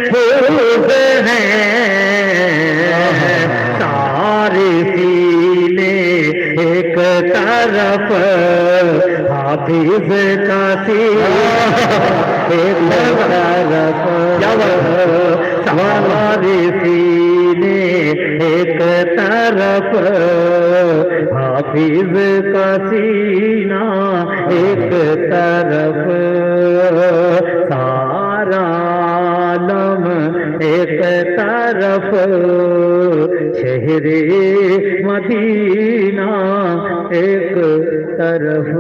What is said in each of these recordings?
फूल हैं सारे सीने एक तरफ, हाफिज का सीना एक तरफ, सारे सीने एक तरफ, हाफिज का सीना एक तरफ, सारा आलम एक तरफ, शहरे मदीना एक तरफ।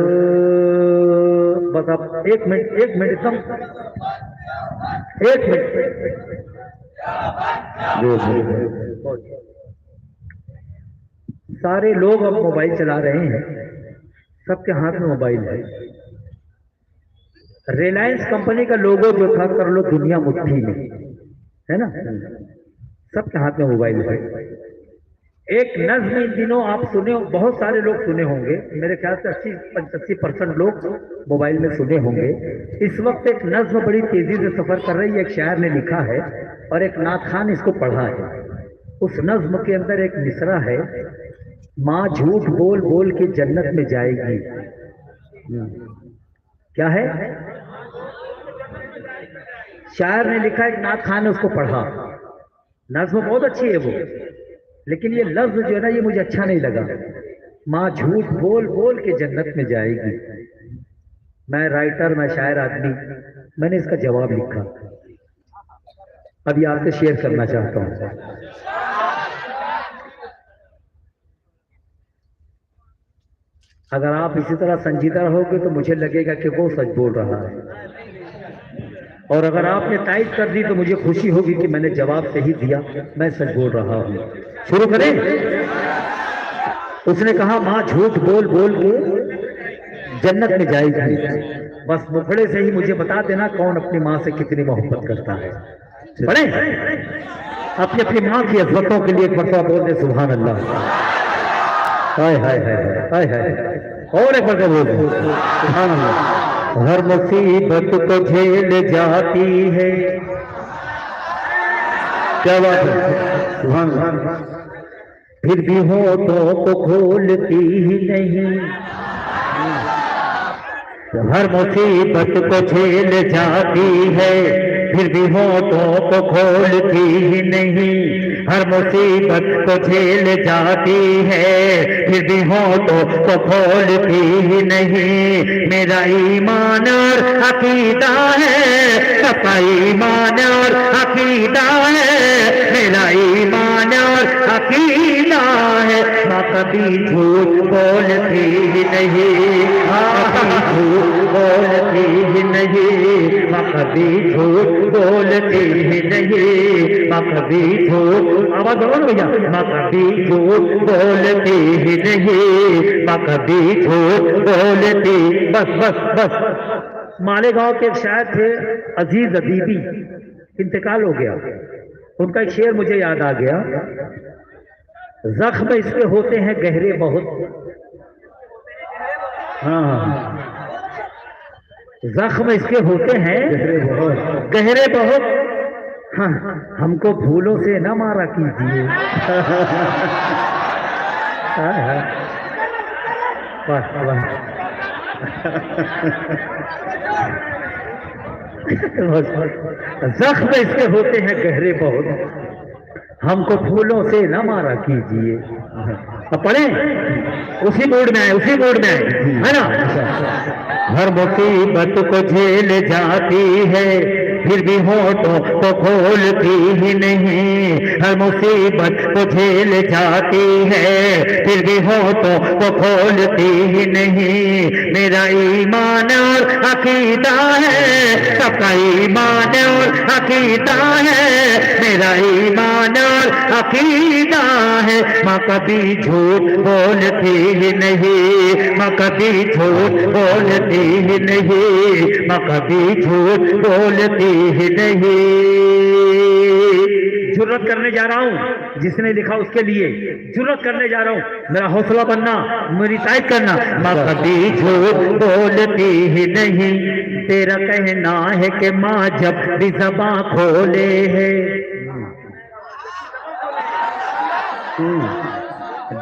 बस आप एक मिनट एकदम एक मिनट। सारे लोग अब मोबाइल चला रहे हैं, सबके हाथ में मोबाइल है। रिलायंस कंपनी का लोगो जो था, कर लो दुनिया मुट्ठी में, है ना, सबके हाथ में मोबाइल है। एक नज्म इन दिनों आप सुने, बहुत सारे लोग सुने होंगे, मेरे ख्याल से 80-85% लोग मोबाइल में सुने होंगे। इस वक्त एक नज्म बड़ी तेजी से सफर कर रही है, एक शायर ने लिखा है और एक नात खान इसको पढ़ा है। उस नज्म के अंदर एक मिसरा है, माँ झूठ बोल बोल के जन्नत में जाएगी। क्या है? शायर ने लिखा, एक नात खान ने उसको पढ़ा। नज्म बहुत अच्छी है वो, लेकिन ये लफ्ज जो है ना, ये मुझे अच्छा नहीं लगा। माँ झूठ बोल बोल के जन्नत में जाएगी। मैं राइटर, मैं शायर आदमी, मैंने इसका जवाब लिखा, अभी आपसे शेयर करना चाहता हूं। अगर आप इसी तरह संजीदा रहोगे तो मुझे लगेगा कि वो सच बोल रहा है, और अगर आपने तारीफ कर दी तो मुझे खुशी होगी कि मैंने जवाब सही दिया, मैं सच बोल रहा हूं। शुरू करें? उसने कहा, माँ झूठ बोल बोल के जन्नत में जाएगी, बस मुखड़े से ही मुझे बता देना कौन अपनी माँ से कितनी मोहब्बत करता है। पढ़े? अपनी अपनी माँ की अज़मतों के लिए एक मरतबा बोल दे सुभान अल्लाह। हाय हाय हाय हाय हाय, और एक मरतबा बोल दे सुभान अल्लाह। हर मुसीबत को झेल जाती है, क्या बात है, सुभान अल्लाह। फिर भी होठों को खोलती ही नहीं, हर मुसीबत को झेल जाती है, फिर भी होठों को खोलती ही नहीं, हर मुसीबत को झेल जाती है, फिर भी होठों को खोलती ही नहीं। मेरा ईमान और अकीदा है, सबका ईमान और अकीदा है, मेरा ईमान और अकीदा है। माँ कभी झूठ बोलती ही नहीं, कभी झूठ बोलती ही नहीं, माँ कभी झूठ बोलती ही नहीं, माँ कभी झूठ, आवाज बोलो भैया, माँ कभी झूठ बोलती ही नहीं, माँ कभी झूठ बोलती। बस बस बस। मालेगांव के एक शायर थे अजीज अदीबी, इंतकाल हो गया, उनका एक शेर मुझे याद आ गया, जख्म इसके होते हैं गहरे बहुत, हाँ, जख्म इसके होते हैं गहरे बहुत, हाँ, हमको फूलों से न मारा कीजिए। जख्म इसके होते हैं गहरे बहुत, हमको फूलों से न मारा कीजिए। अब पढ़े, उसी मूड में आए, उसी मूड में आए, है ना। हर मुसीबत को झेल जाती है, फिर भी होठों को खोलती ही नहीं, हर मुसीबत को झेल जाती है, फिर भी होठों को खोलती ही नहीं। मेरा ईमान और अकीदा है, सबका ईमान और अकीदा है, मेरा ईमान और अकीदा है। माँ कभी झूठ बोलती ही नहीं, माँ कभी झूठ बोलती ही नहीं, माँ कभी झूठ बोलती ही नहीं। जुर्रत करने जा रहा हूं, जिसने लिखा उसके लिए जुर्रत करने जा रहा हूँ, मेरा हौसला बनना, मेरी तारीफ करना। माँ कभी झूठ बोलती ही नहीं, तेरा कहना है कि माँ जब भी ज़बां खोले है जो